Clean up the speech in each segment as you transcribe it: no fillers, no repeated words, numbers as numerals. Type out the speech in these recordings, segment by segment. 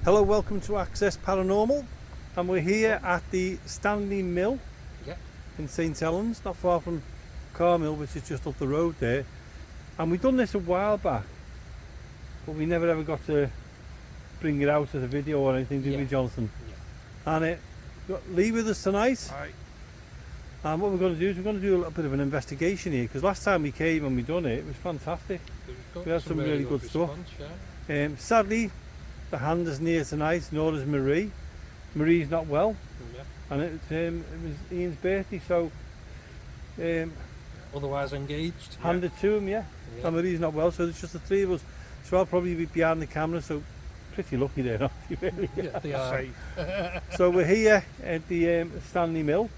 Hello, welcome to Access Paranormal, and we're here at the Stanley Mill in St Helens, not far from Carmill, which is just up the road there. And we've done this a while back, but we never ever got to bring it out as a video or anything, did we, Jonathan? And we've got Lee with us tonight. Hi. And what we're going to do is we're going to do a little bit of an investigation here, because last time we came and we done it, it was fantastic. We had some really good stuff. Sadly, the hand is near tonight, nor is Marie. Marie's not well, and it was Ian's birthday, so otherwise engaged. Handed to him, and Marie's not well, so it's just the three of us. So I'll probably be behind the camera, so pretty lucky there, aren't you, really? Yeah, they are. Safe. So we're here at the Stanley Mill.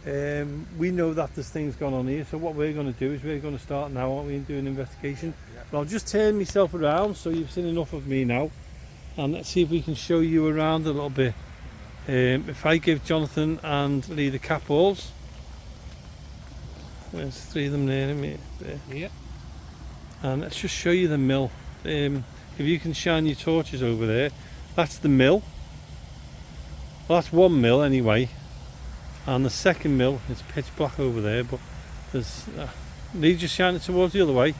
We know that there's things going on here, so what we're going to do is we're going to start now, aren't we, and do an investigation. But I'll just turn myself around so you've seen enough of me now, and let's see if we can show you around a little bit. If I give Jonathan and Lee the cap balls, there's three of them there, and let's just show you the mill. If you can shine your torches over there, that's the mill. Well, that's one mill anyway. And the second mill is pitch black over there, but there's Lee, just shine it towards the other way.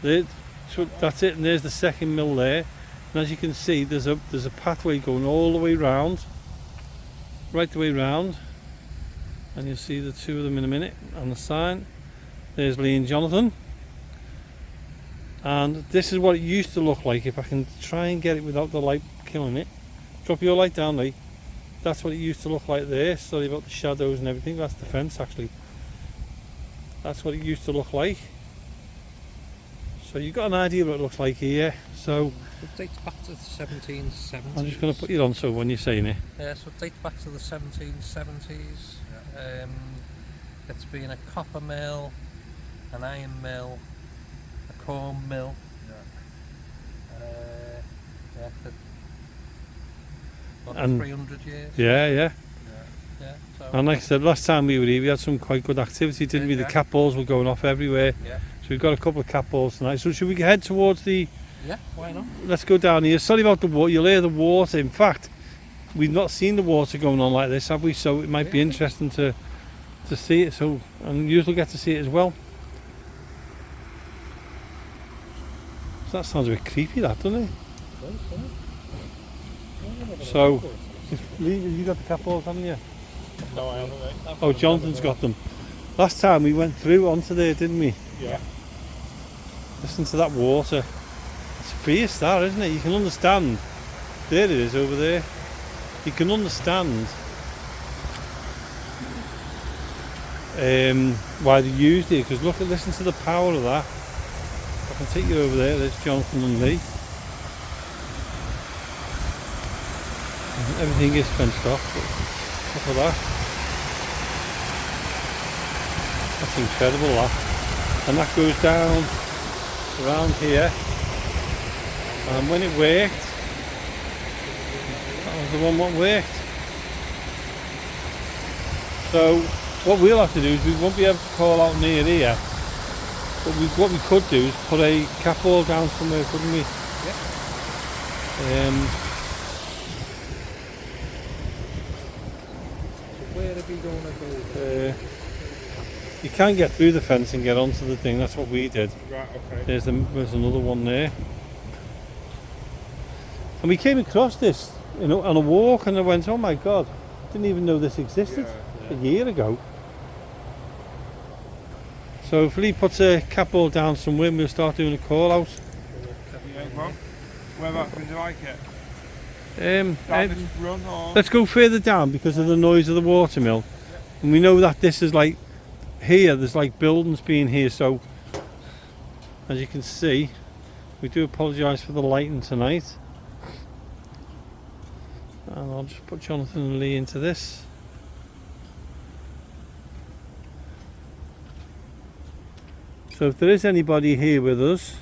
There, so that's it, and there's the second mill there. And as you can see, there's a pathway going all the way round, right the way round, and you'll see the two of them in a minute on the sign. There's Lee and Jonathan, and this is what it used to look like. If I can try and get it without the light killing it. Drop your light down, Lee. That's what it used to look like there. Sorry about the shadows and everything. That's the fence, actually. That's what it used to look like. So you've got an idea what it looks like here. So it dates back to the 1770s. I'm just going to put it on so when you're saying it. Yeah, so it dates back to the 1770s. It's been a copper mill, an iron mill, a corn mill. And 300 years. Yeah. So And like I said, last time we were here, we had some quite good activity, didn't we? The cat balls were going off everywhere. So we've got a couple of cat balls tonight. So should we head towards the... Yeah, why not? Let's go down here. Sorry about the water. You'll hear the water. In fact, we've not seen the water going on like this, have we? So it might be interesting to see it. So, and you will get to see it as well. So that sounds a bit creepy, that, doesn't it? So, Lee, you got the cat balls, haven't you? No, I haven't. Oh, Jonathan's got them. Last time we went through onto there, didn't we? Yeah. Listen to that water. It's fierce, that, isn't it? You can understand. There it is over there. You can understand why they used it, because listen to the power of that. I can take you over there. There's Jonathan and Lee. Everything is fenced off, but look at that. That's incredible, that. And that goes down around here. And when it worked, that was the one that worked. So what we'll have to do is we won't be able to call out near here, but what we could do is put a cat ball down somewhere, couldn't we? Yeah. Where are we going to go? You can get through the fence and get onto the thing. That's what we did. Right, okay. There's another one there. And we came across this, on a walk, and I went, oh my god, didn't even know this existed a year ago. So if Lee puts a cat ball down somewhere, we'll start doing a call out. Whereabouts would you like it? Down this run or? Let's go further down because of the noise of the watermill. And we know that this is like, here, there's like buildings being here, so as you can see, we do apologise for the lighting tonight. And I'll just put Jonathan and Lee into this. So if there is anybody here with us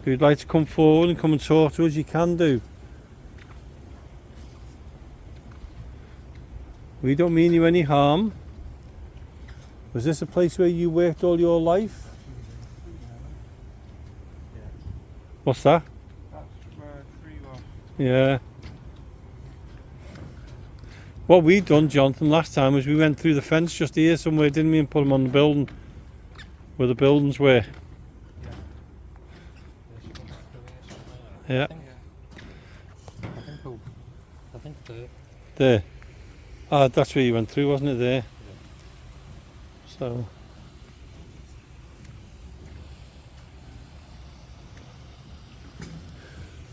who'd like to come forward and come and talk to us, you can do. We don't mean you any harm. Was this a place where you worked all your life? Yeah. What's that? That's Yeah. What we done, Jonathan, last time was we went through the fence just here somewhere, didn't we, and put them on the building where the buildings were. Yeah. I think there. There. Ah, that's where you went through, wasn't it? There. Yeah. So.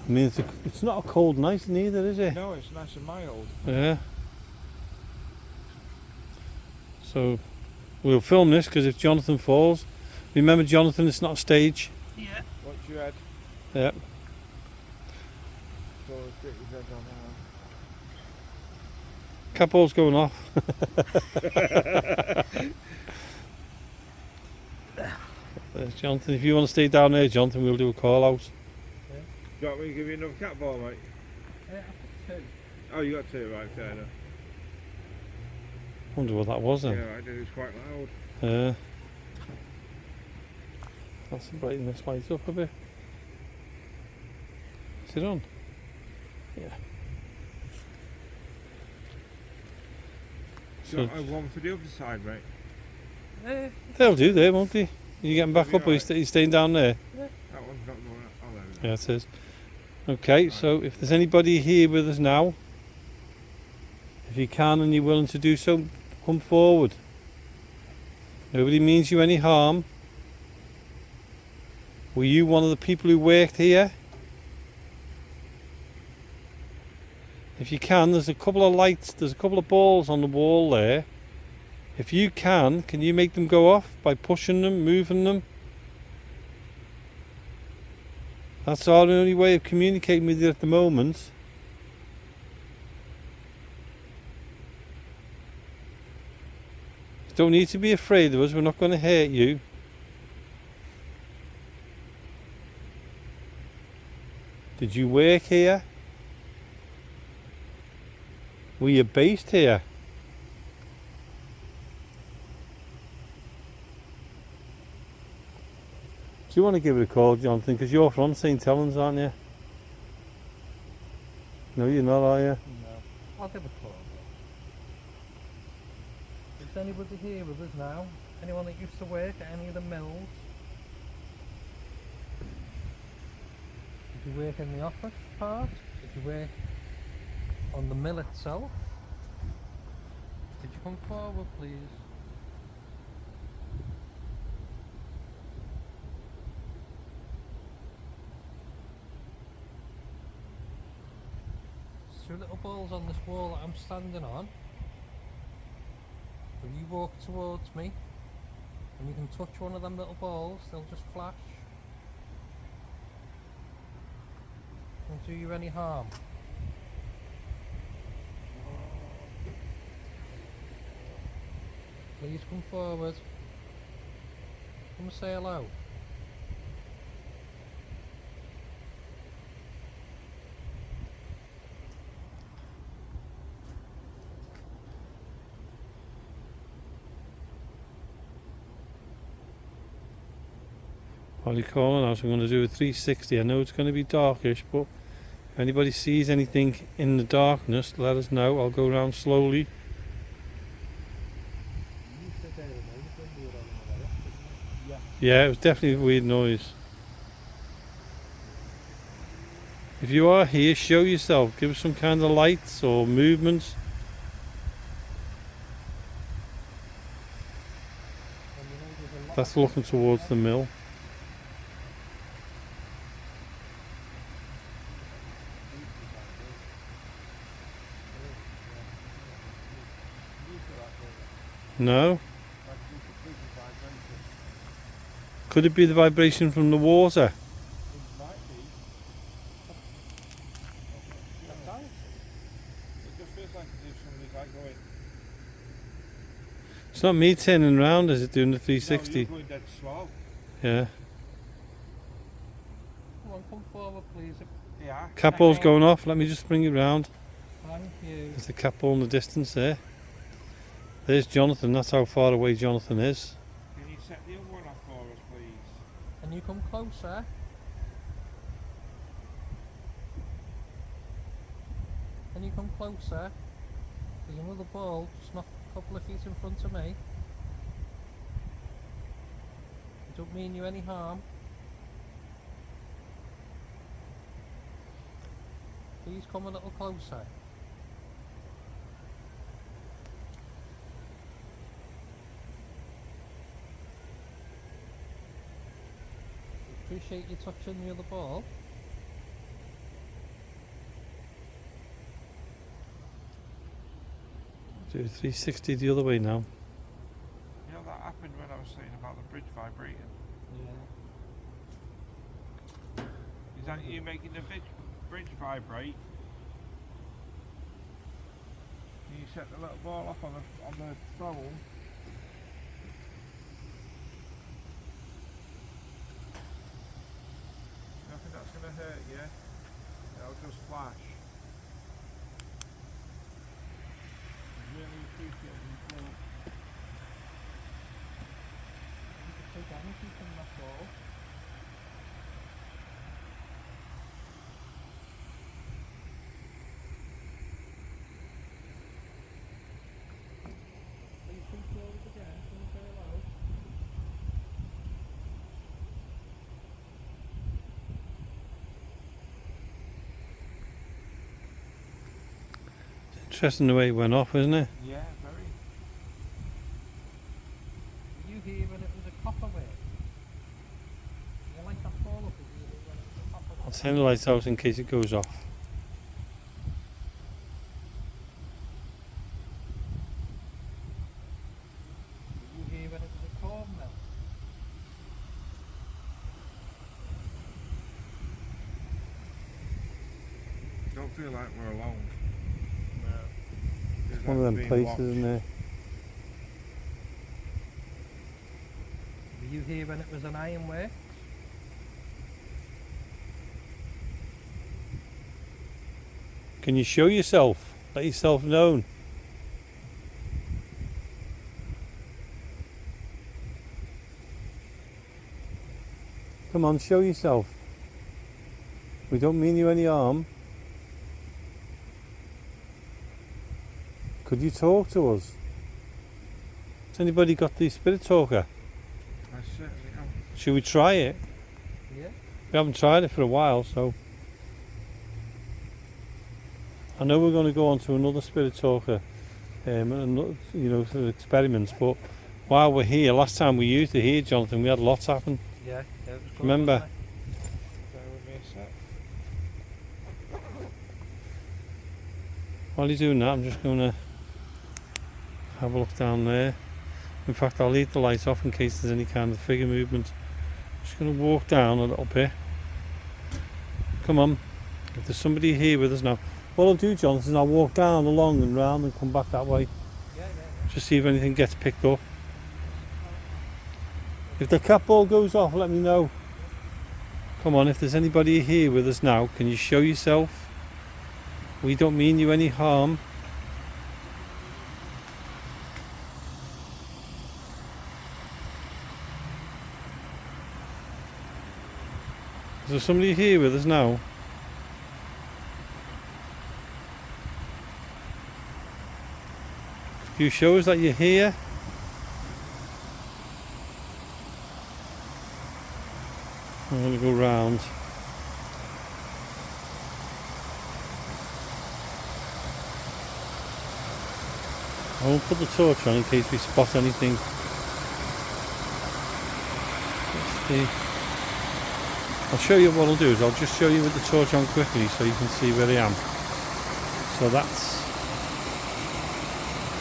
I mean, it's not a cold night neither, is it? No, it's nice and mild. Yeah. So we'll film this because if Jonathan falls, remember Jonathan, it's not a stage. Yeah. Watch your head. Yeah. So get your head on Capall's going off. There's Jonathan. If you want to stay down there, Jonathan, we'll do a call out. Do you want me to give you another cat ball, mate? Yeah, two. Oh, you got two, right, fair enough. Wonder what that was then. Yeah, I did, it was quite loud. Yeah. Let's brighten this light up a bit. Is it on? Yeah. So I one for the other side, mate. They'll do there, won't they? You getting back up or you staying down there? That one's not going up. Oh, there we go. Yeah, it is. Okay, so if there's anybody here with us now, if you can and you're willing to do so, come forward. Nobody means you any harm. Were you one of the people who worked here? If you can, there's a couple of lights, there's a couple of balls on the wall there. If you can you make them go off by pushing them, moving them? That's our only way of communicating with you at the moment. You don't need to be afraid of us, we're not going to hurt you. Did you work here? Were you based here? Do you want to give it a call, Jonathan? Because you're from St. Helens, aren't you? No, you're not, are you? No. I'll give a call. Is anybody here with us now? Anyone that used to work at any of the mills? Did you work in the office part? Did you work on the mill itself? Could you come forward, please? There's two little balls on this wall that I'm standing on. Will you walk towards me and you can touch one of them little balls, they'll just flash. Won't do you any harm. Please come forward. Come and say hello. While you're calling out, I'm going to do a 360. I know it's going to be darkish, but if anybody sees anything in the darkness, let us know. I'll go around slowly. Yeah, it was definitely a weird noise. If you are here, show yourself. Give us some kind of lights or movements. That's looking towards the mill. No? Could it be the vibration from the water? It's not me turning around, is it, doing the 360? No, you're going dead slow. Yeah. Come on, come forward, please. Yeah. Cat ball's going off, let me just bring it round. Thank you. There's the cat ball in the distance there. There's Jonathan, that's how far away Jonathan is. Can you set the other one off for us, please? Can you come closer? Can you come closer? There's another ball just not a couple of feet in front of me. I don't mean you any harm. Please come a little closer. Appreciate you touching the other ball. Do 360 the other way now. You know that happened when I was saying about the bridge vibrating? Yeah. Is that you making the bridge vibrate? You set the little ball off on the phone. Nothing that's going to hurt you. It'll just flash. Really appreciate you. Take energy from that ball. Please come forward again, can you say hello? Interesting the way it went off, isn't it? Yeah, very. Were you here when it was a copper wave? You like that ball up? Were you here when it was a copper wave? I'll turn the lights out in case it goes off. Were you here when it was a corn mill? Don't feel like we're alone. It's one of them places, isn't it? Were you here when it was an ironworks? Can you show yourself? Let yourself known. Come on, show yourself. We don't mean you any harm. Could you talk to us? Has anybody got the spirit talker? I certainly have. Should we try it? Yeah. We haven't tried it for a while, so I know we're going to go on to another spirit talker, and sort of experiments. But while we're here, last time we used it here, Jonathan, we had lots happen. Yeah, it was good. Remember? Wasn't Bear with me a sec. While you're doing that, I'm just going to have a look down there. In fact, I'll leave the lights off in case there's any kind of figure movement. I'm just going to walk down a little bit. Come on. If there's somebody here with us now. What I'll do, Jonathan, is I'll walk down along and round and come back that way. Yeah. Just see if anything gets picked up. If the cat ball goes off, let me know. Come on, if there's anybody here with us now, can you show yourself? We don't mean you any harm. Is there somebody here with us now? Could you show us that you're here? I'm going to go round. I won't put the torch on in case we spot anything. I'll show you what I'll do is I'll just show you with the torch on quickly so you can see where I am. So that's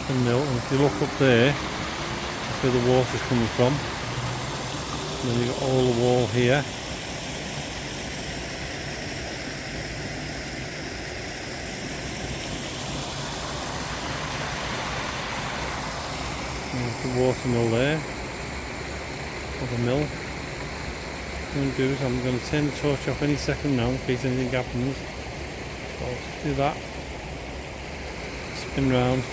the mill, and if you look up there, that's where the water's coming from. And then you've got all the wall here. The water mill there, or the mill. What I'm going to do is I'm going to turn the torch off any second now in case anything happens. So I'll just do that, spin round.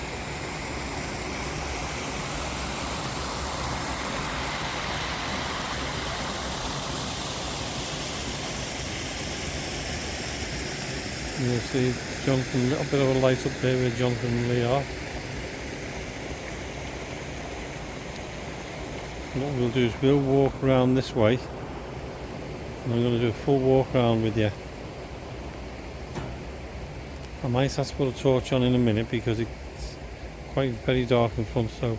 You'll see Jonathan, a little bit of a light up there where Jonathan and Lee are. And what we'll do is we'll walk around this way, and I'm going to do a full walk around with you. I might have to put a torch on in a minute because it's quite very dark in front, so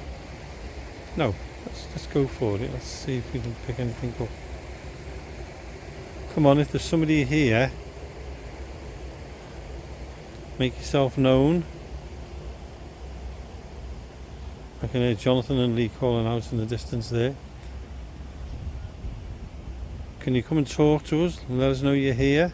no, let's go for it. Let's see if we can pick anything up. Come on, if there's somebody here, make yourself known. I can hear Jonathan and Lee calling out in the distance there. Can you come and talk to us and let us know you're here?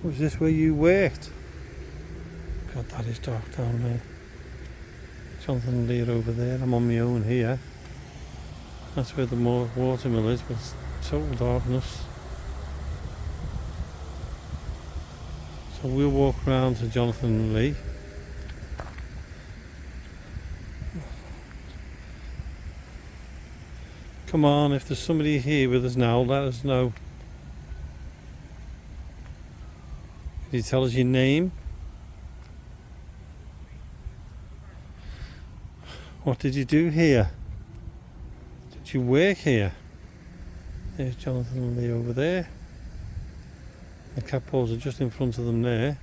Was this where you worked? God, that is dark down there. Jonathan and Lee are over there. I'm on my own here. That's where the watermill is, but it's total darkness. So we'll walk around to Jonathan and Lee. Come on, if there's somebody here with us now, let us know. Can you tell us your name? What did you do here? Did you work here? There's Jonathan and Lee over there. The cat balls are just in front of them there.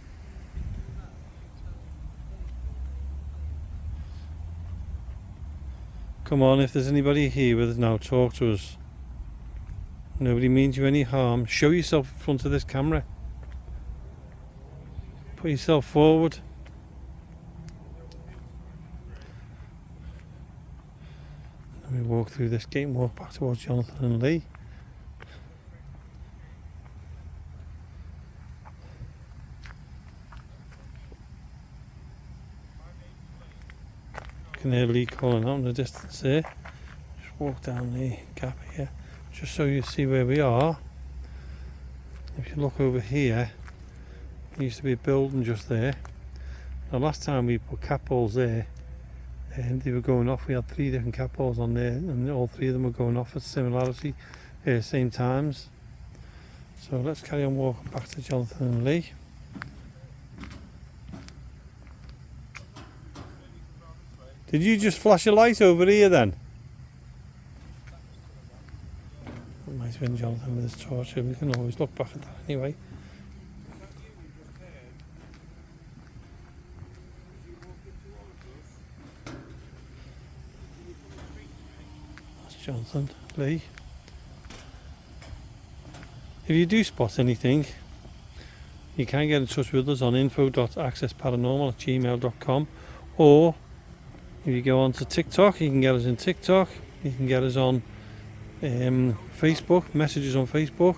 Come on, if there's anybody here with us now, talk to us. Nobody means you any harm. Show yourself in front of this camera. Put yourself forward. Let me walk through this gate and walk back towards Jonathan and Lee. I can hear Lee calling out in the distance there. Just walk down the gap here, just so you see where we are. If you look over here, there used to be a building just there. The last time we put cat balls there, they were going off. We had 3 different cat balls on there, and all 3 of them were going off at same times. So let's carry on walking back to Jonathan and Lee. Did you just flash a light over here then? It might have been Jonathan with his torch. We can always look back at that anyway. That's Jonathan, Lee. If you do spot anything, you can get in touch with us on info.accessparanormal@gmail.com, or if you go on to TikTok, you can get us in TikTok. You can get us on Facebook, messages on Facebook.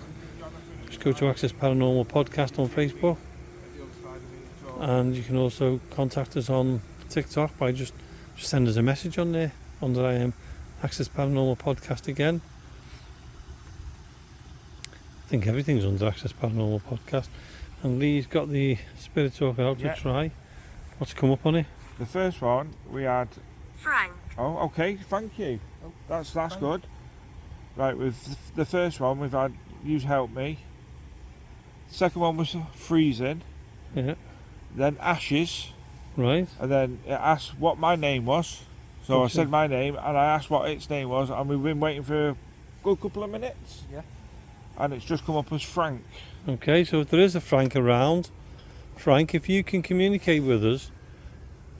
Just go to Access Paranormal Podcast on Facebook. And you can also contact us on TikTok by just send us a message on there under Access Paranormal Podcast again. I think everything's under Access Paranormal Podcast. And Lee's got the Spirit Talker out to try. What's come up on it? The first one we had Frank. Oh, okay, thank you. That's good. Right, with the first one we've had you help me. Second one was freezing. Yeah. Then ashes. Right. And then it asked what my name was. So okay. I said my name and I asked what its name was, and we've been waiting for a good couple of minutes. Yeah. And it's just come up as Frank. Okay, so if there is a Frank around, Frank, if you can communicate with us,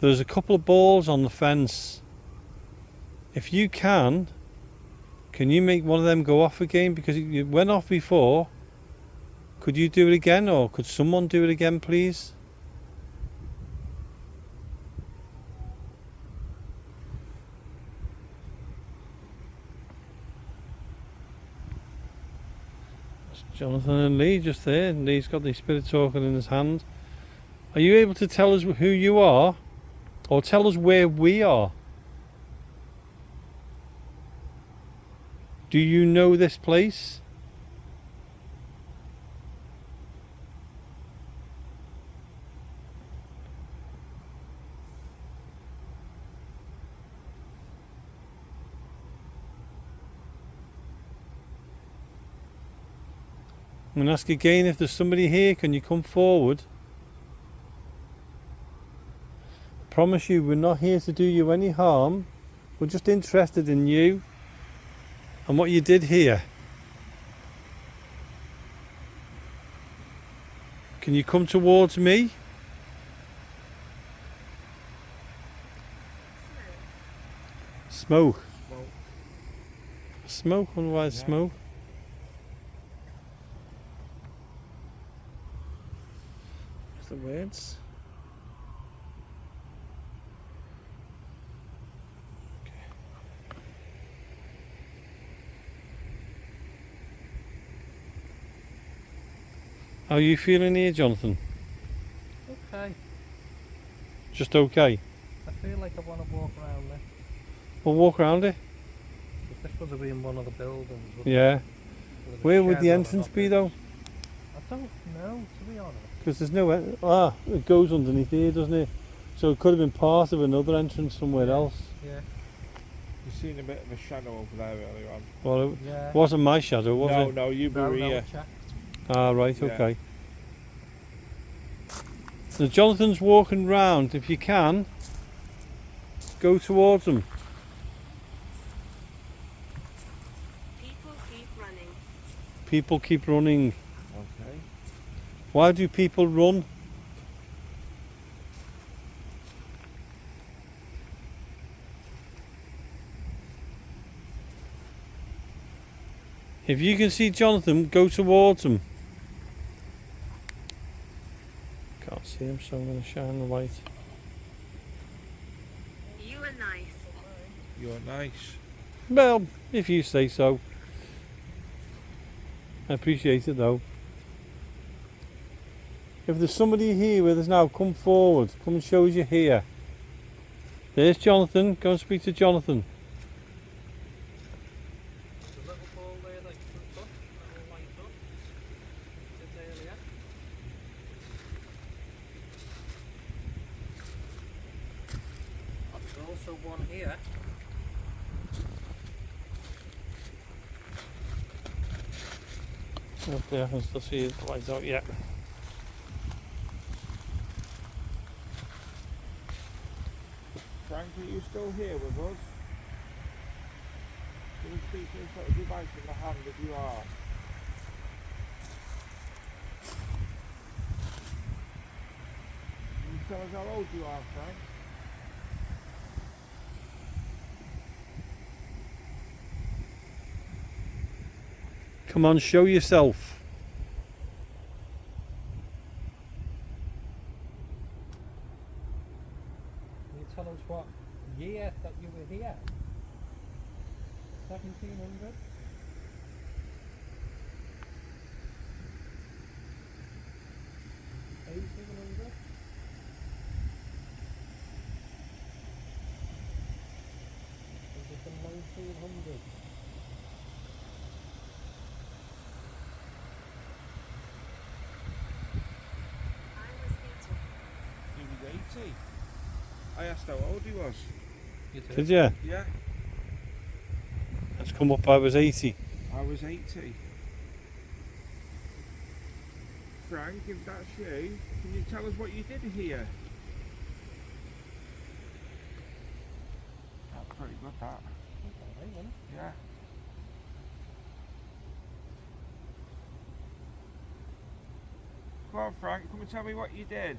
there's a couple of balls on the fence. If you can you make one of them go off again? Because it went off before. Could you do it again, or could someone do it again, please? That's Jonathan and Lee just there, and Lee's got the Spirit Talker in his hand. Are you able to tell us who you are? Or tell us where we are? Do you know this place? I'm going to ask again, if there's somebody here, can you come forward? I promise you, we're not here to do you any harm. We're just interested in you and what you did here. Can you come towards me? Smoke. Smoke? Wonder why it's smoke. What's the words? How are you feeling here, Jonathan? Okay. Just okay? I feel like I want to walk around there. We'll walk around it. If this would have been one of the buildings. Yeah. With a Where would shed the on entrance top be of it. though? I don't know, to be honest. Because there's no... it goes underneath here, doesn't it? So it could have been part of another entrance somewhere else. Yeah. You've seen a bit of a shadow over there earlier on. Well, it Yeah. wasn't my shadow, was it? No, you No, were no, here. checked. Ah, right, Yeah. okay. So Jonathan's walking round. If you can, go towards him. People keep running. People keep running. Okay. Why do people run? If you can see Jonathan, go towards him. Can't see him, so I'm going to shine the light. You are nice. You're nice. Well, if you say so. I appreciate it though. If there's somebody here with us now, come forward. Come and show us you're here. There's Jonathan. Go and speak to Jonathan. There's a little ball there that you can touch, that will light up. Did earlier. There's also one here. Up there, I can still see the lights out yet. Frank, are you still here with us? Can you speak to this little device in the hand if you are? Can you tell us how old you are, Frank? Come on, show yourself. Can you tell us what year that you were here? 1700? Is it the 1900s? I was 80. He was 80. I asked how old he was. You too. Did you? Yeah, Let's come up, I was 80. I was 80. Frank, if that's you, can you tell us what you did here? That's pretty good, that. Okay, then. Yeah. Come on, Frank, come and tell me what you did.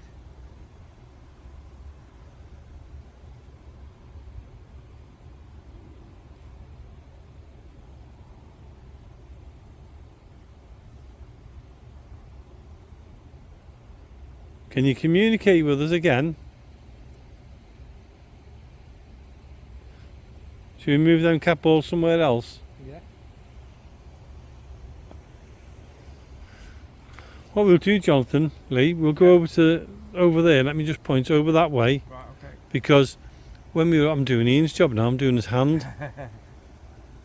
Can you communicate with us again? Should we move them cat balls somewhere else? Yeah. What we'll do, Jonathan, Lee, we'll go over there. Let me just point over that way, Right, okay. because when I'm doing Ian's job now, I'm doing his hand.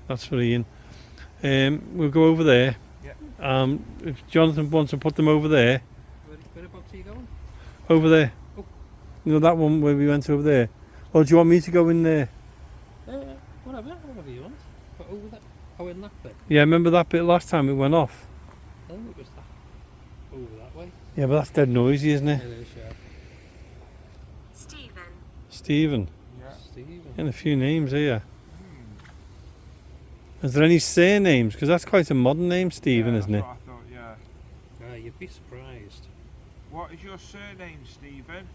That's for Ian. We'll go over there. Yeah. If Jonathan wants to put them over there, Whereabouts are you going? over there. Oh. You know that one where we went over there. Or do you want me to go in there? Whatever you want. But over that, in that bit. Yeah, remember that bit last time it went off? I think it was that over that way. Yeah, but that's dead noisy, isn't it? It is, yeah. Stephen. Stephen. Yeah. Stephen. And a few names here. Is there any surnames? Because that's quite a modern name, Stephen, Yeah, isn't it? that's what I thought, yeah. Ah, you'd be surprised. What is your surname, Stephen?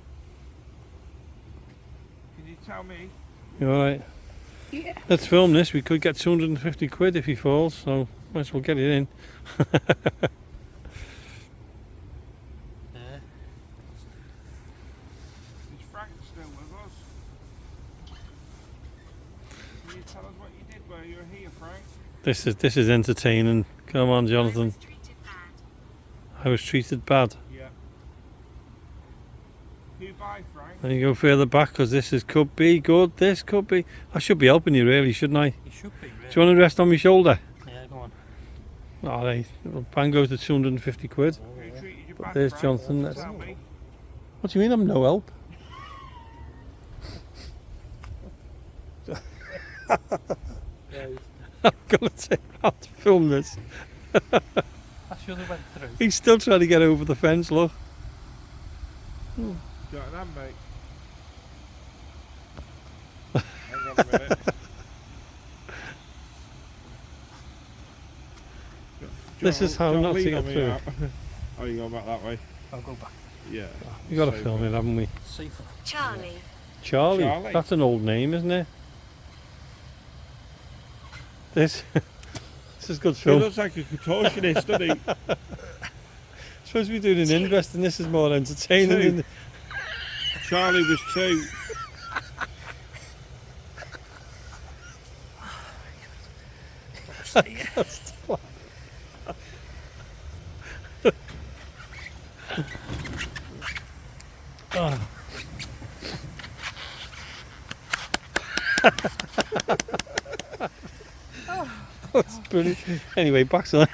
Can you tell me? You alright? Yeah. Let's film this. We could get 250 quid if he falls, so might as well get it in. Is Frank still with us? Can you tell us what you did while you were here, Frank? This is entertaining. Come on, I Jonathan. was treated bad. I was treated bad. Yeah. Who by, Frank? Then you go further back because could be good. This could be. I should be helping you, really, shouldn't I? You should be, really. Do you want to rest on my shoulder? Yeah, go on. Alright, bang goes to 250 quid. Who treated you But bad, there's Frank? Jonathan. That's, Tell me. what do you mean I'm no help? I'm gonna take out to film this. I should have went through. He's still trying to get over the fence, look. Do you want that, mate? Hang on a minute. This is how not to get through. Oh, you going back that way? I'll go back. Yeah. We got to So film it, haven't we? Safer. Charlie. Charlie. Charlie. That's an old name, isn't it? This is good He film. looks like a contortionist, doesn't he? Supposed to be doing an invest, and this is more entertaining. Two. Isn't it? Charlie was 2. Oh. That's brilliant. Anyway, back to the.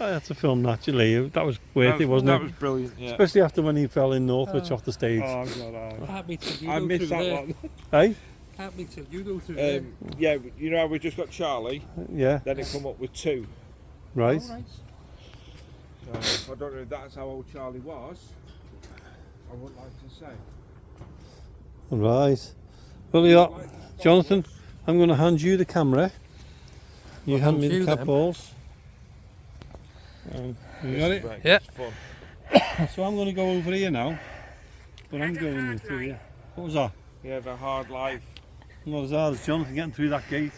I had to film naturally. That was worth it, wasn't that it? was brilliant, yeah. Especially after when he fell in Northwich off the stage. Oh, God, Can't be till you I go missed through that there. one. Hey? Can't be till you go through there. Yeah, you know how we just got Charlie, Yeah. then it come up with 2. Right. All right. So I don't know if that's how old Charlie was. I wouldn't like to say. Right. Well, yeah, Jonathan, I'm going to hand you the camera. You I'll hand me hand the you cap them. balls. You got it? Right, Yeah. it's fun. So I'm going to go over here now. But I'm Had a going hard through life. here. What was that? You have a hard life. Not as hard as Jonathan getting through that gate.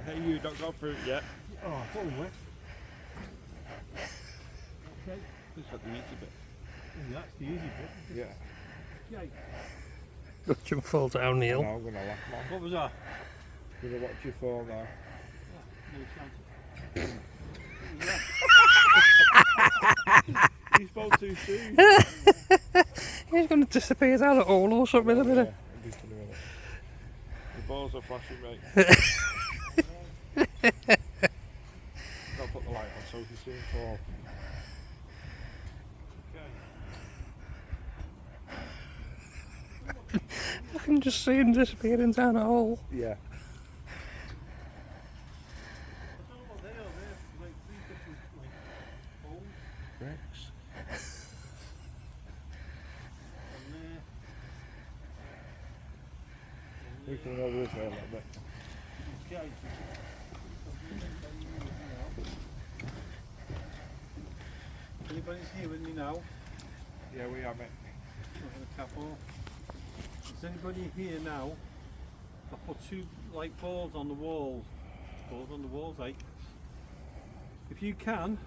Hey, you don't go through it yet. Oh, I thought we went. Okay. This is the easy bit. That's the easy bit. Yeah. Yay. Watch him fall down, No, Neil. I'm going to laugh, man. What was that? I'm going to watch you fall now. No chance. You spoke too soon. He's going to disappear down at all or something in a minute. Yeah, just in a minute. The balls are flashing, mate. Don't put the light on so you see him fall. I can just see him disappearing down a hole. Yeah. Rex. We can go over this way a little bit. Anybody's here with me now? Yeah, we are, mate. Over the cap off. Is anybody here now? I put 2 light balls on the walls. Balls on the walls, eh? If you can,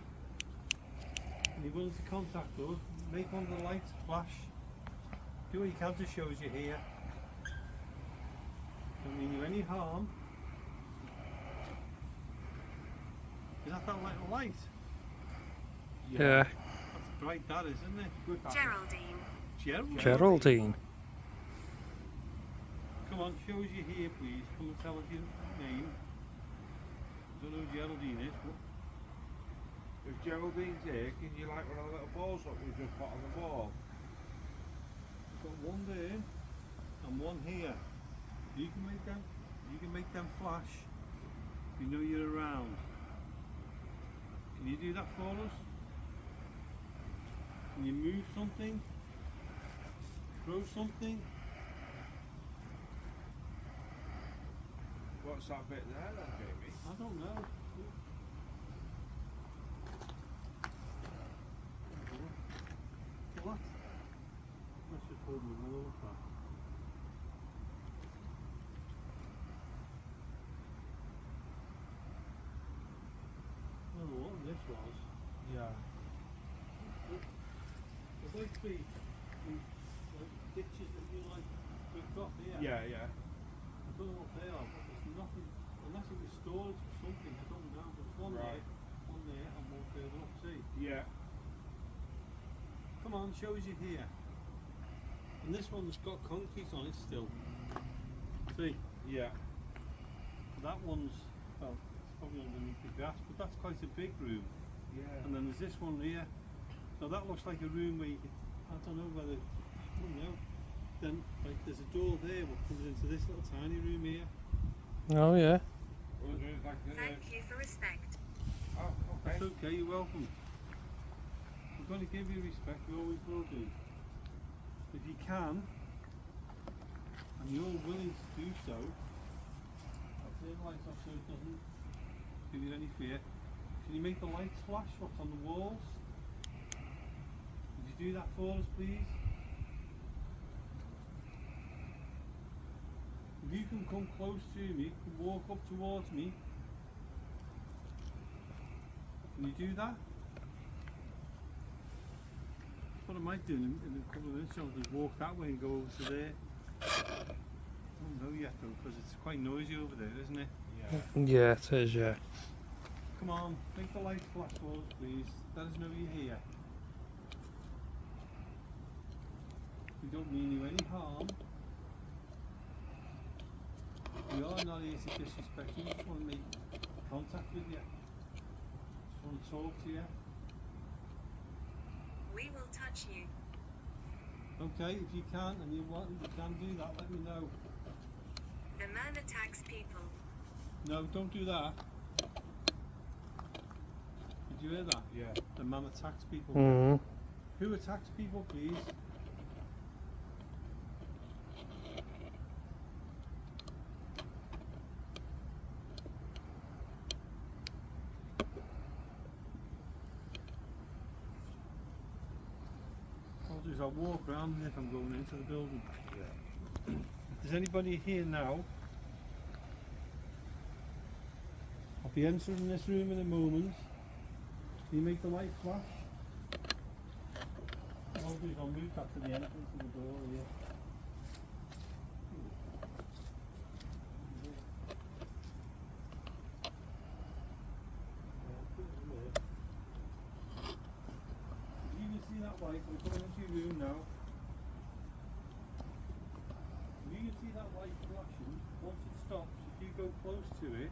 and you're willing to contact us, make one of the lights flash. Do what you can to show us you're here. Don't mean you any harm. Is that little light? Yeah. That's bright, that is, isn't it? Good. That Geraldine. Geraldine. Come on, show us you're here, please. Come and tell us your name. Don't know who Geraldine is, but If Geraldine's here, can you light one of the little balls that we just put on the wall? we've got one there and one here. You can make them flash. You know you're around. Can you do that for us? Can you move something? Throw something? What's that bit there then, Jamie? I don't know. What? Let's just hold the wall up that. I don't know what this was. Yeah. There's like the like ditches that you like we've got here. Yeah, yeah. I don't know what they are, but there's nothing unless it was storage for something, I don't know. There's one Right. there and one further up, see? Yeah. Come on, shows you here. And this one's got concrete on it still. See? Yeah. That one's, well, it's probably underneath the grass, but that's quite a big room. Yeah. And then there's this one here. So that looks like a room where you could, I don't know whether, I don't know. Then, like, there's a door there what comes into this little tiny room here. Oh yeah. Thank you for respect. Oh, okay. It's okay, you're welcome. We're going to give you respect, we always will do. If you can, and you're willing to do so, I'll turn the lights off so it doesn't give you any fear. Can you make the lights flash what's on the walls? Would you do that for us, please? If you can come close to me, walk up towards me. Can you do that? What I might do in a couple of minutes, I'll just walk that way and go over to there. I don't know yet though, because it's quite noisy over there, isn't it? Yeah. Yeah, it is. Yeah. Come on, make the lights flash for us, please. Let us know you're here. We don't mean you any harm. We are not here to disrespect you, we just want to make contact with you. Just want to talk to you. We will touch you. Okay, if you can and you want, you can do that, let me know. The man attacks people. No, don't do that. Did you hear that? Yeah. The man attacks people. Mm. Who attacks people, please? I'll do is I'll walk around if I'm going into the building. Yeah. If there's anybody here now, I'll be entering this room in a moment. Can you make the light flash? What I'll do is I'll move that to the entrance of the door here. You can see that light, I'm coming into your room now. You can see that light flashing. Once it stops, if you go close to it,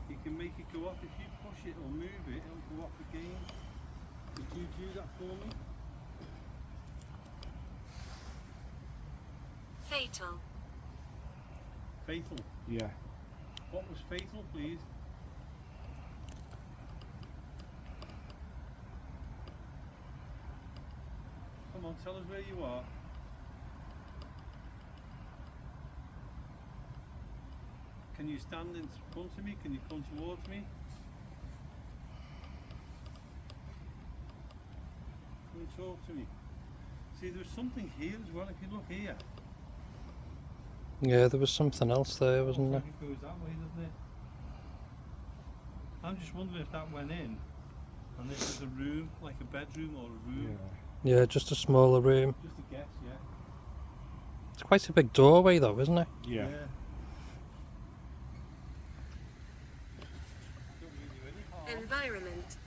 you can make it go off. If you push it or move it, it'll go off again. Could you do that for me? Fatal. Fatal. Yeah. What was fatal, please? Come on, tell us where you are. Can you stand in front of me? Can you come towards me? Can you talk to me? See, there's something here as well. If you look here, Yeah, there was something else there, wasn't there? it goes that way, doesn't it? I'm just wondering if that went in, and this is a room, like a bedroom or a room. Yeah, just a smaller room. Just a guess, yeah. It's quite a big doorway, though, isn't it? Yeah. Don't mean you any harm. Environment.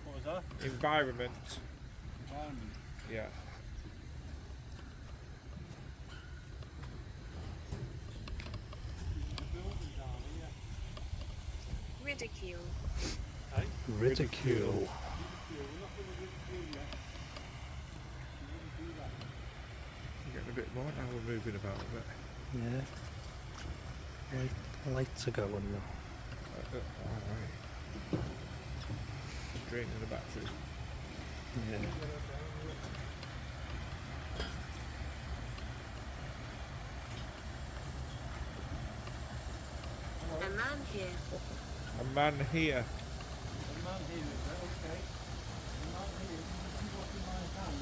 What was that? Environment. Environment. Yeah. The building down here. Ridicule. Hey? Ridicule. We're not going to ridicule yet. You wouldn't do that. We're getting a bit more now, we're moving about a bit. Yeah. Lights are going now. Alright. draining the battery. Yeah. A man here. A man here. The man here is there, okay. The man here, you can see what's in my hand.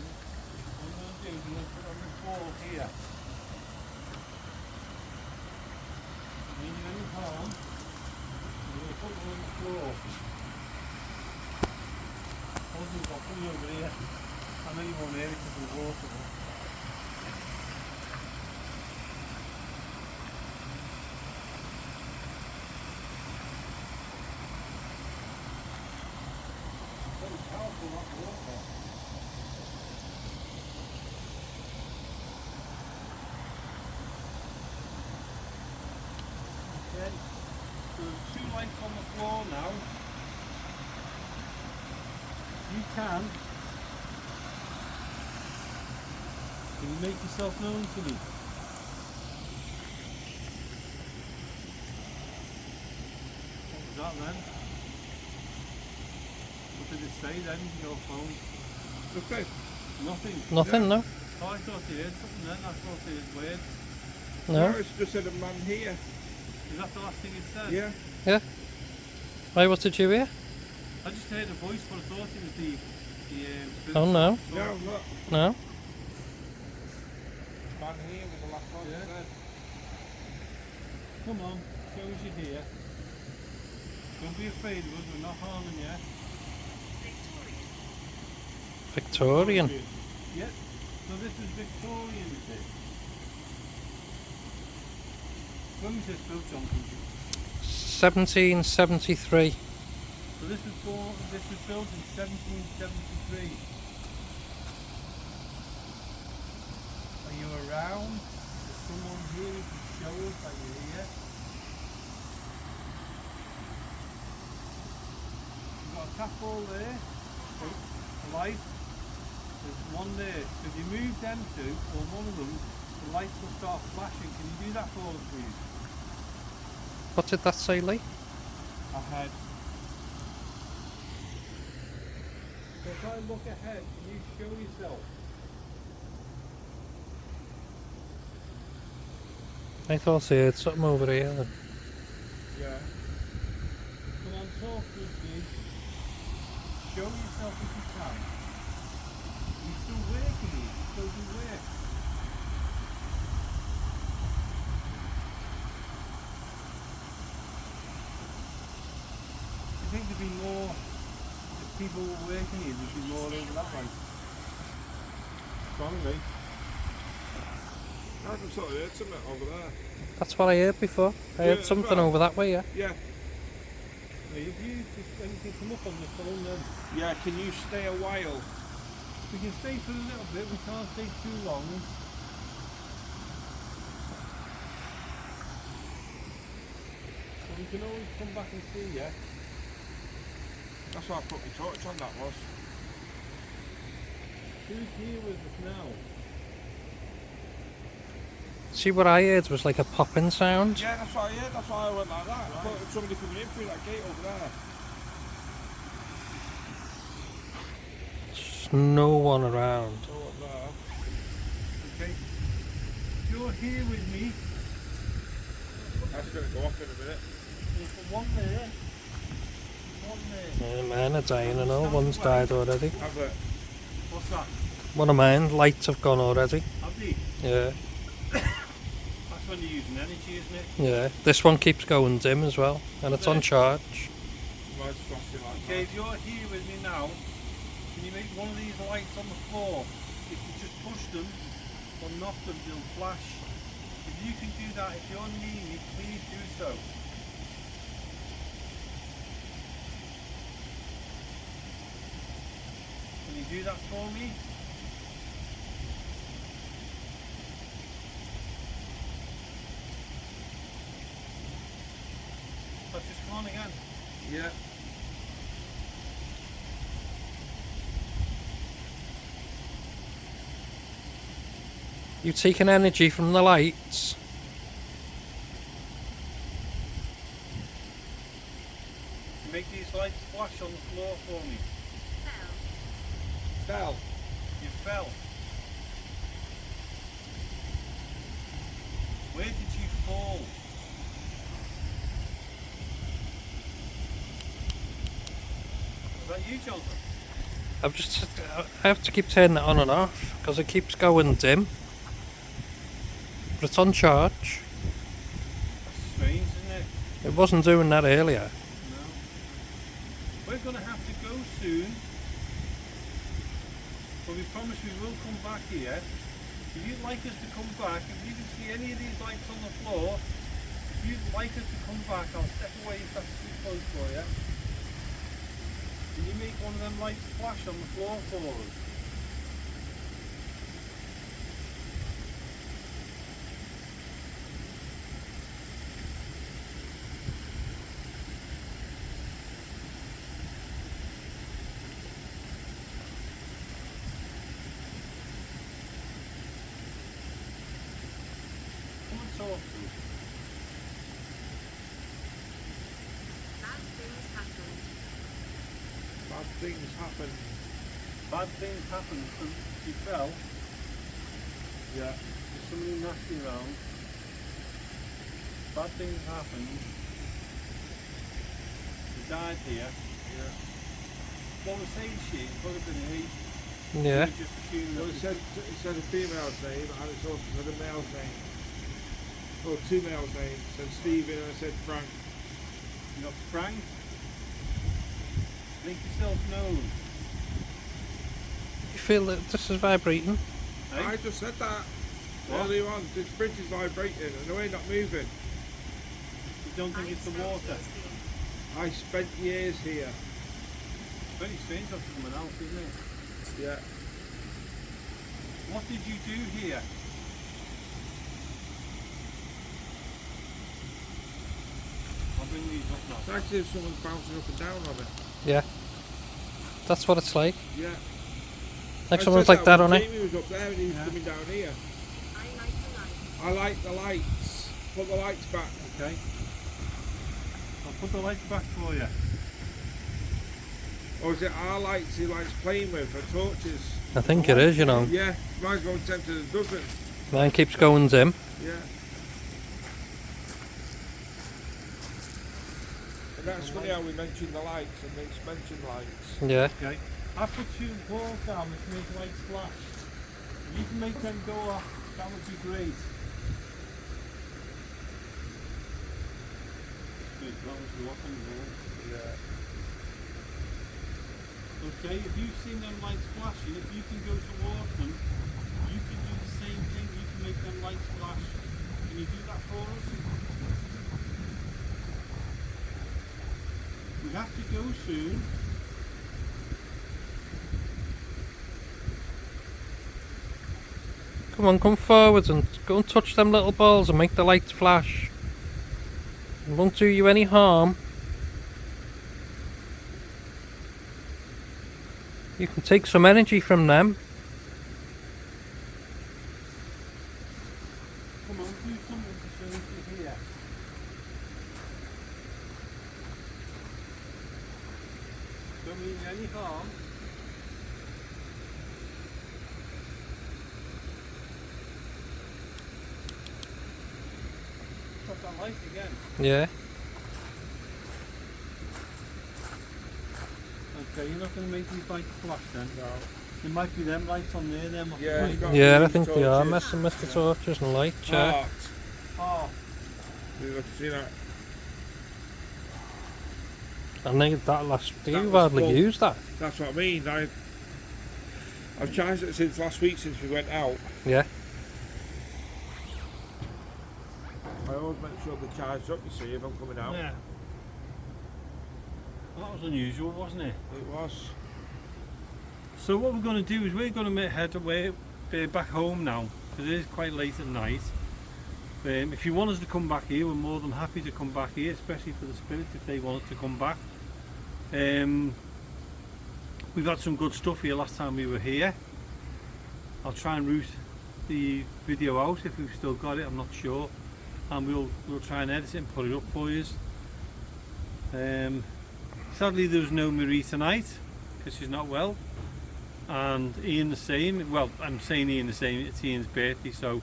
What I'm going to do is I'm going to put it on this wall here. Meaning any harm, I'm going to put it on the floor. Also, I'll put it over here. I know you won't hear it because of the water. Very powerful, that water. Okay, so there's 2 lights on the floor now. You can you make yourself known to me? What was that then? What did it say then, your phone? Okay. Nothing. Nothing, no? Oh, I thought you heard something then, I thought it was weird. No? It's just said a man here. Is that the last thing it said? Yeah. Yeah. Why, what did you hear? I just heard a voice, but I thought it was the spirit. Oh, no. No, look. No? Man here with the last one. Yeah. Said. Come on, show us you're here. Don't be afraid of us, we're not harming you. Victorian. Yeah. So this is Victorian, is it? When was this built, Jonathan? 1773. So this was built in 1773. Are you around? Is someone here who can show us that you're here? You've got a tap ball there, a light. There's one there. So if you move them two, or one of them, the lights will start flashing. Can you do that for us, please? What did that say, Lee? Ahead. So if I look ahead, can you show yourself? I thought I heard something over here then. Yeah. Come on, talk to us, please. Show yourself if you can. You're still working here. You still do work. Do you think there'd be more, if people were working here, there'd be more over that way? Strongly. I can sort of heard something over there. That's what I heard before. I heard Yeah, something well. over that way, yeah. Yeah. Now, if anything come up on the phone then, Yeah, can you stay a while? we can stay for a little bit, we can't stay too long. So we can always come back and see you. That's why I put my torch on, that was. Who's here with us now? See, what I heard was like a popping sound. Yeah, that's what I heard, that's why I went like that. I thought there was somebody coming in through that gate over there. There's no one around. Oh, up there. Okay. If you're here with me, That's going to go off in a minute. there's one there. One there. Yeah, mine are dying and all. One's died already. Have it. What's that? One of mine, lights have gone already. Have they? Yeah, That's when you're using energy, isn't it? yeah. This one keeps going dim as well, and it's on charge. Mine's flashing like Okay, if you're here with me now, can you make one of these lights on the floor? If you just push them or knock them, they'll flash. If you can do that, if you're near me, please do so. Can you do that for me? Let's just come on again. Yeah. You taking energy from the lights? Make these lights flash on the floor for me. fell. You fell. Where did you fall? Was that you, Jonathan? I have to keep turning it on and off because it keeps going dim. But it's on charge. That's strange, isn't it? It wasn't doing that earlier. No. We're going to have to go soon. But we promise we will come back here. If you'd like us to come back, if you can see any of these lights on the floor, if you'd like us to come back, I'll step away if that's too close for you. Can you make one of them lights flash on the floor for us? Come and talk to us. Bad things happen. Bad things happen. Bad things happen. So you fell. Yeah. There's somebody nasty around. Bad things happened. You died here. Yeah. What was saying she? It could have been he. Yeah. We just assumed Well, that it said a female's name and it's also said a male's name. Or two males' names. It said Stephen and it said Frank. you got Frank. Make yourself known. You feel that this is vibrating? Eh? I just said that What? earlier on. This bridge is vibrating and we're not moving. You don't think I it's the spent water? years here. I spent years here. It's very strange after someone else, isn't it? Yeah. What did you do here? I'll bring these up now. It's actually if someone's bouncing up and down on it. Yeah. That's what it's like. Yeah. Like I someone's said like that when on it. Jamie was up there and he was Yeah. coming down here. I like the lights. I like the lights. Put the lights back. Okay. I'll put the lights back for you. Or is it our lights he likes playing with for torches? I think it is, you know. Yeah. Mine's going 10 to the dozen. Mine keeps going dim. Yeah. And that's funny how we mentioned the lights and it's mentioned lights. Yeah. Okay. I put two balls down which make lights flash. If you can make them go off, that would be great. Good, that was the weapon there. Yeah. Okay, if you've seen them lights flashing, if you can go towards them, you can do the same thing, you can make them lights flash. Can you do that for us? We have to go soon. Come on, come forwards and go and touch them little balls and make the lights flash. It won't do you any harm. You can take some energy from them. Come on, do something to show us here. Don't mean you any harm. Stop that light again. Yeah. Okay, you're not going to make these lights flash then? No. There might be them lights on there then. Yeah, you got Yeah, I these think they are torches. messing with the torches and lights, yeah. Heart. Oh, We've got to see that. And that last That you've was hardly full. used that. That's what I mean. I've charged it since last week since we went out. Yeah. I always make sure they're charged up, you see, if I'm coming out. yeah. That was unusual, wasn't it? It was. So what we're going to do is we're going to head away back home now because it is quite late at night. If you want us to come back here, we're more than happy to come back here, especially for the spirits if they want us to come back. We've had some good stuff here last time we were here. I'll try and route the video out if we've still got it, I'm not sure. And we'll try and edit it and put it up for you. Sadly there was no Marie tonight because she's not well. and Ian the same. Well, I'm saying Ian the same, it's Ian's birthday, so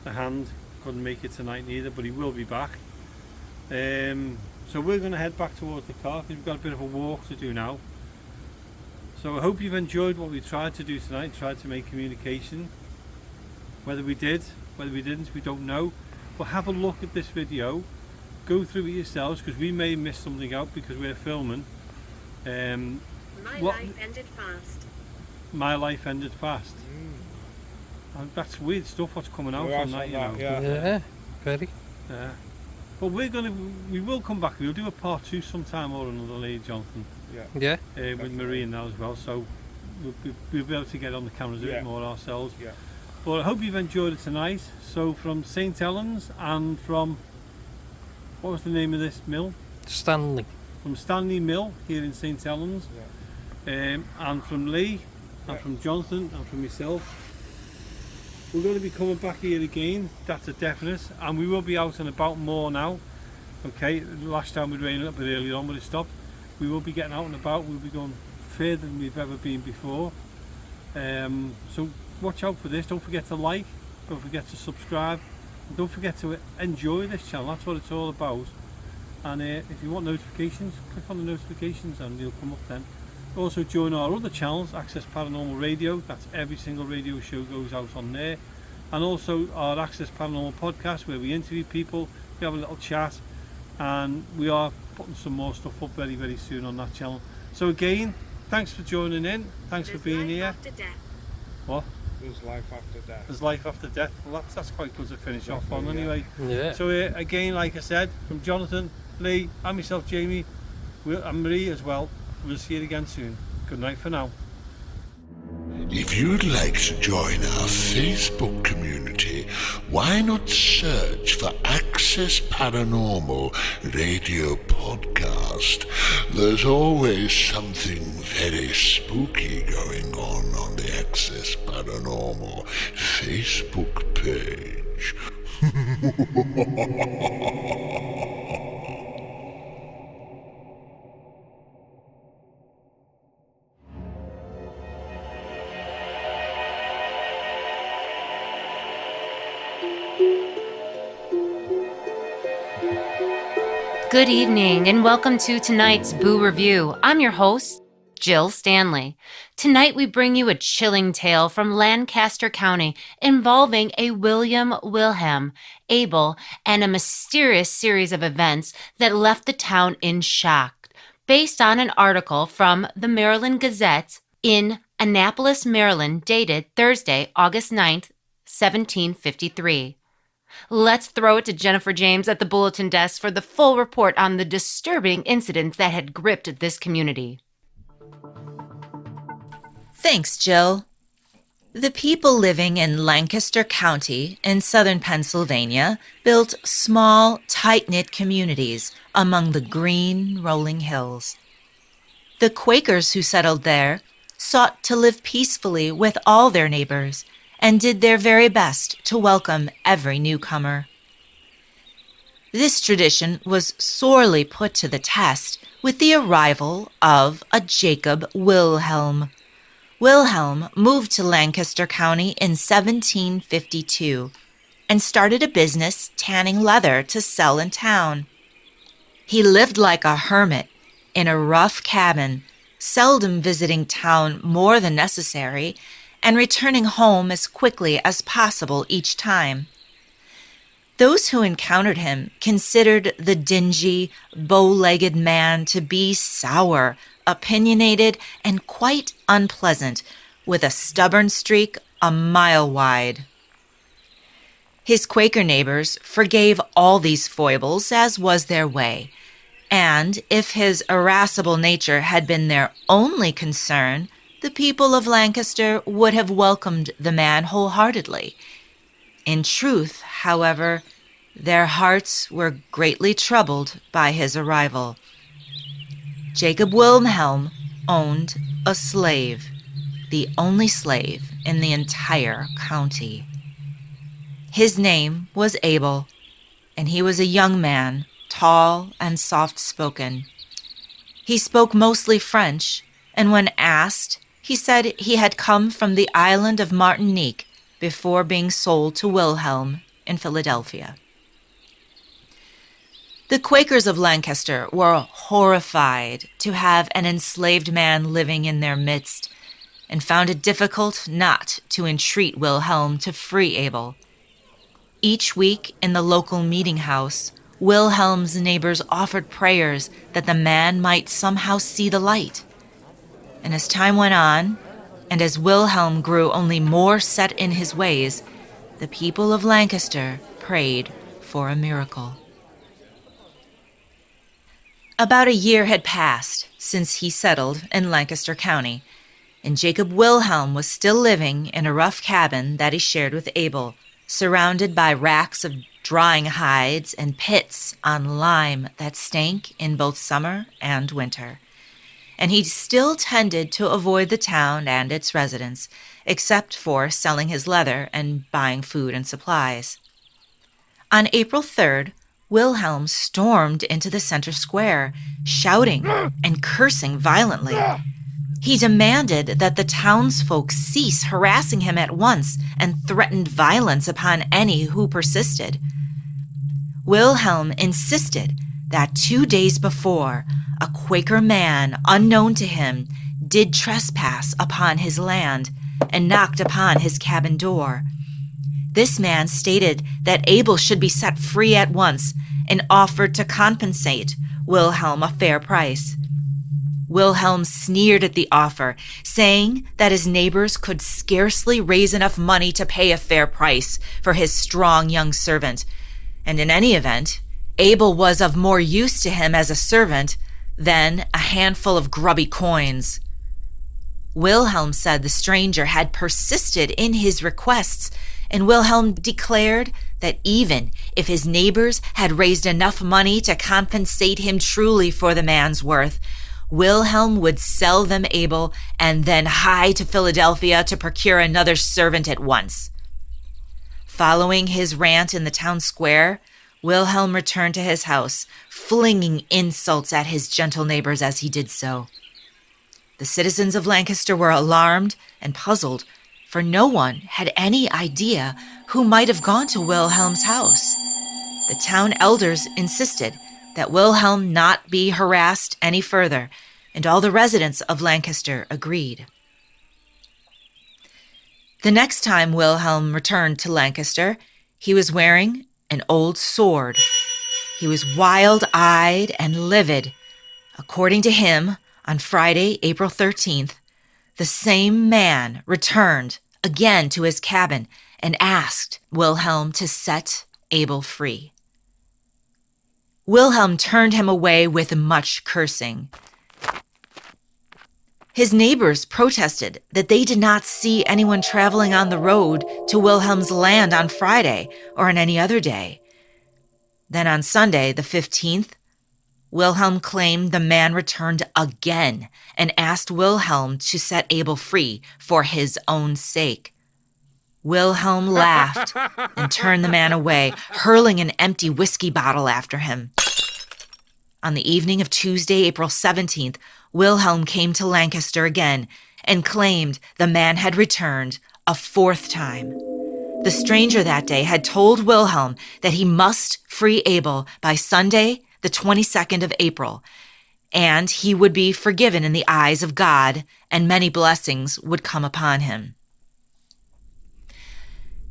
the hand couldn't make it tonight neither, but he will be back. So we're going to head back towards the car because we've got a bit of a walk to do now. So I hope you've enjoyed what we tried to do tonight, tried to make communication. Whether we did, whether we didn't, we don't know. But have a look at this video, go through it yourselves, because we may miss something out because we're filming. My life ended fast. My life ended fast. And that's weird stuff what's coming out from that, you know. Yeah, very. Yeah. But we will come back. We'll do a part 2 sometime or another, Lady Jonathan. Yeah. With Marie and that as well. So we'll be able to get on the cameras a bit more ourselves. Yeah. But I hope you've enjoyed it tonight. So from St. Helens and from, what was the name of this mill? Stanley. From Stanley Mill here in St. Helens. Yeah. And from Lee and from Jonathan and from myself. We're going to be coming back here again, that's a definite, and we will be out and about more now. Okay, last time we rained a little bit earlier on, but it stopped. We will be getting out and about, we'll be going further than we've ever been before. So watch out for this, don't forget to like, don't forget to subscribe, and don't forget to enjoy this channel, that's what it's all about. And if you want notifications, click on the notifications and you'll come up then. Also join our other channels, Access Paranormal Radio, that's every single radio show goes out on there. And also our Access Paranormal podcast where we interview people, we have a little chat, and we are putting some more stuff up very, very soon on that channel. So again, thanks for joining in, thanks for being here. After death. What? There's life after death. There's life after death. Well, that's quite good to finish off on anyway. Yeah. So again, like I said, from Jonathan, Lee, and myself, Jamie, and Marie as well, we'll see you again soon. Good night for now. If you'd like to join our Facebook community, why not search for Access Paranormal Radio Podcast? There's always something very spooky going on the Access Paranormal Facebook page. Good evening and welcome to tonight's Boo Review. I'm your host, Jill Stanley. Tonight we bring you a chilling tale from Lancaster County involving a William Wilhelm, Abel, and a mysterious series of events that left the town in shock, based on an article from the Maryland Gazette in Annapolis, Maryland, dated Thursday, August 9th, 1753. Let's throw it to Jennifer James at the bulletin desk for the full report on the disturbing incidents that had gripped this community. Thanks, Jill. The people living in Lancaster County in southern Pennsylvania built small, tight-knit communities among the green, rolling hills. The Quakers who settled there sought to live peacefully with all their neighbors and did their very best to welcome every newcomer. This tradition was sorely put to the test with the arrival of a Jacob Wilhelm. Wilhelm moved to Lancaster County in 1752 and started a business tanning leather to sell in town. He lived like a hermit in a rough cabin, seldom visiting town more than necessary, and returning home as quickly as possible each time. Those who encountered him considered the dingy, bow-legged man to be sour, opinionated, and quite unpleasant, with a stubborn streak a mile wide. His Quaker neighbors forgave all these foibles as was their way, and if his irascible nature had been their only concern, the people of Lancaster would have welcomed the man wholeheartedly. In truth, however, their hearts were greatly troubled by his arrival. Jacob Wilhelm owned a slave, the only slave in the entire county. His name was Abel, and he was a young man, tall and soft-spoken. He spoke mostly French, and when asked, He said he had come from the island of Martinique before being sold to Wilhelm in Philadelphia. The Quakers of Lancaster were horrified to have an enslaved man living in their midst, and found it difficult not to entreat Wilhelm to free Abel. Each week in the local meeting house, Wilhelm's neighbors offered prayers that the man might somehow see the light. And as time went on, and as Wilhelm grew only more set in his ways, the people of Lancaster prayed for a miracle. About a year had passed since he settled in Lancaster County, and Jacob Wilhelm was still living in a rough cabin that he shared with Abel, surrounded by racks of drying hides and pits on lime that stank in both summer and winter. And he still tended to avoid the town and its residents, except for selling his leather and buying food and supplies. On April 3rd, Wilhelm stormed into the center square, shouting and cursing violently. He demanded that the townsfolk cease harassing him at once and threatened violence upon any who persisted. Wilhelm insisted that 2 days before, a Quaker man unknown to him did trespass upon his land and knocked upon his cabin door. This man stated that Abel should be set free at once and offered to compensate Wilhelm a fair price. Wilhelm sneered at the offer, saying that his neighbors could scarcely raise enough money to pay a fair price for his strong young servant, and in any event, Abel was of more use to him as a servant than a handful of grubby coins. Wilhelm said the stranger had persisted in his requests, and Wilhelm declared that even if his neighbors had raised enough money to compensate him truly for the man's worth, Wilhelm would sell them Abel and then hie to Philadelphia to procure another servant at once. Following his rant in the town square, Wilhelm returned to his house, flinging insults at his gentle neighbors as he did so. The citizens of Lancaster were alarmed and puzzled, for no one had any idea who might have gone to Wilhelm's house. The town elders insisted that Wilhelm not be harassed any further, and all the residents of Lancaster agreed. The next time Wilhelm returned to Lancaster, he was wearing an old sword. He was wild-eyed and livid. According to him, on Friday, April 13th, the same man returned again to his cabin and asked Wilhelm to set Abel free. Wilhelm turned him away with much cursing. His neighbors protested that they did not see anyone traveling on the road to Wilhelm's land on Friday or on any other day. Then on Sunday, the 15th, Wilhelm claimed the man returned again and asked Wilhelm to set Abel free for his own sake. Wilhelm laughed and turned the man away, hurling an empty whiskey bottle after him. On the evening of Tuesday, April 17th, Wilhelm came to Lancaster again and claimed the man had returned a fourth time. The stranger that day had told Wilhelm that he must free Abel by Sunday, the 22nd of April, and he would be forgiven in the eyes of God, and many blessings would come upon him.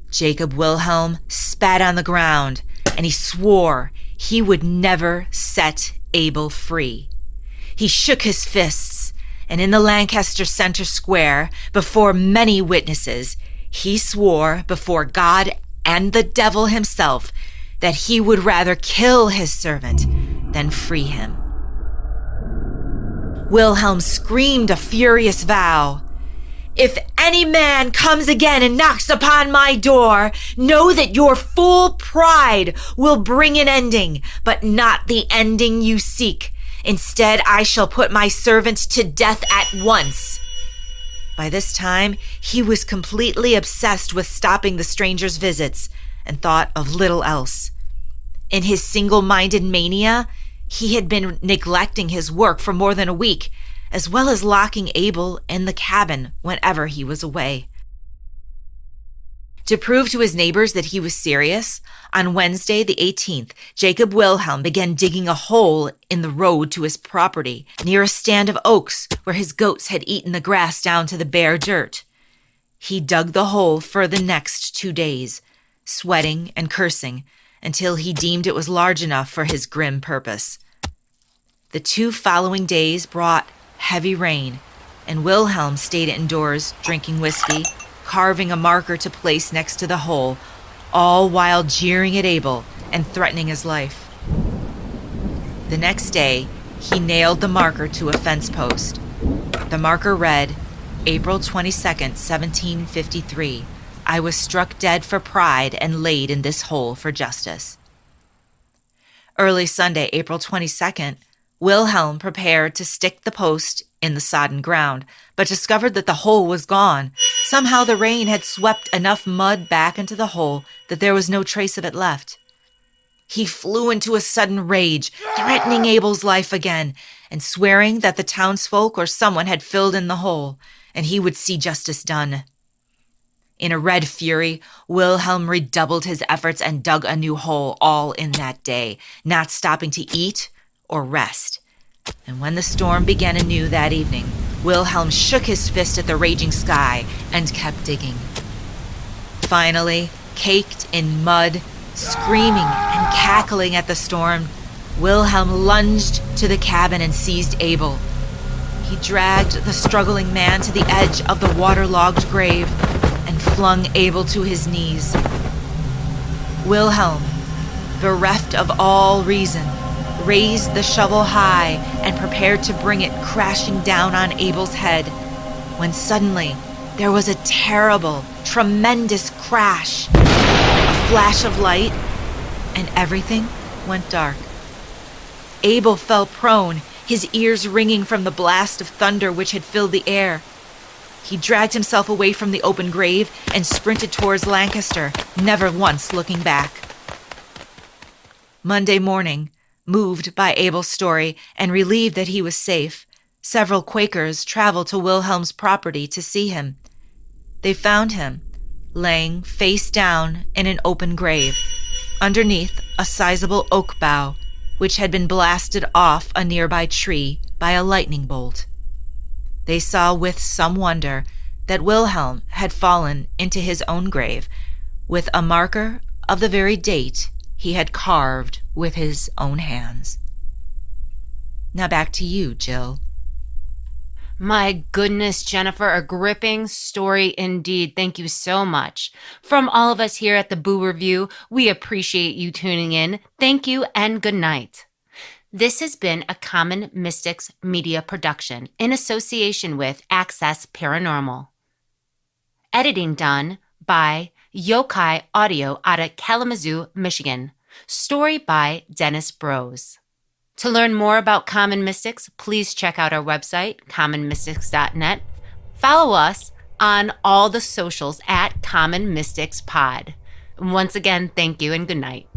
Jacob Wilhelm spat on the ground, and he swore he would never set Abel free. He shook his fists, and in the Lancaster Center Square, before many witnesses, he swore before God and the devil himself that he would rather kill his servant than free him. Wilhelm screamed a furious vow. "If any man comes again and knocks upon my door, know that your fool pride will bring an ending, but not the ending you seek. Instead, I shall put my servant to death at once." By this time, he was completely obsessed with stopping the stranger's visits and thought of little else. In his single-minded mania, he had been neglecting his work for more than a week, as well as locking Abel in the cabin whenever he was away. To prove to his neighbors that he was serious, on Wednesday the 18th, Jacob Wilhelm began digging a hole in the road to his property near a stand of oaks where his goats had eaten the grass down to the bare dirt. He dug the hole for the next 2 days, sweating and cursing, until he deemed it was large enough for his grim purpose. The 2 following days brought heavy rain, and Wilhelm stayed indoors drinking whiskey, carving a marker to place next to the hole, all while jeering at Abel and threatening his life. The next day, he nailed the marker to a fence post. The marker read, April 22nd, 1753. I was struck dead for pride and laid in this hole for justice. Early Sunday, April 22nd, Wilhelm prepared to stick the post in the sodden ground, but discovered that the hole was gone. Somehow the rain had swept enough mud back into the hole that there was no trace of it left. He flew into a sudden rage, threatening Abel's life again, and swearing that the townsfolk or someone had filled in the hole, and he would see justice done. In a red fury, Wilhelm redoubled his efforts and dug a new hole all in that day, not stopping to eat or rest. And when the storm began anew that evening, Wilhelm shook his fist at the raging sky and kept digging. Finally, caked in mud, screaming and cackling at the storm, Wilhelm lunged to the cabin and seized Abel. He dragged the struggling man to the edge of the waterlogged grave and flung Abel to his knees. Wilhelm, bereft of all reason, raised the shovel high and prepared to bring it crashing down on Abel's head, when suddenly there was a terrible, tremendous crash, a flash of light, and everything went dark. Abel fell prone, his ears ringing from the blast of thunder which had filled the air. He dragged himself away from the open grave and sprinted towards Lancaster, never once looking back. Monday morning, moved by Abel's story and relieved that he was safe, several Quakers traveled to Wilhelm's property to see him. They found him, laying face down in an open grave, underneath a sizable oak bough, which had been blasted off a nearby tree by a lightning bolt. They saw with some wonder that Wilhelm had fallen into his own grave, with a marker of the very date he had carved with his own hands. Now back to you, Jill. My goodness, Jennifer, a gripping story indeed. Thank you so much. From all of us here at the Boo Review, we appreciate you tuning in. Thank you and good night. This has been a Common Mystics media production in association with Access Paranormal. Editing done by Yokai Audio out of Kalamazoo, Michigan. Story by Dennis Brose. To learn more about Common Mystics, please check out our website, commonmystics.net. Follow us on all the socials at Common Mystics Pod. Once again, thank you and good night.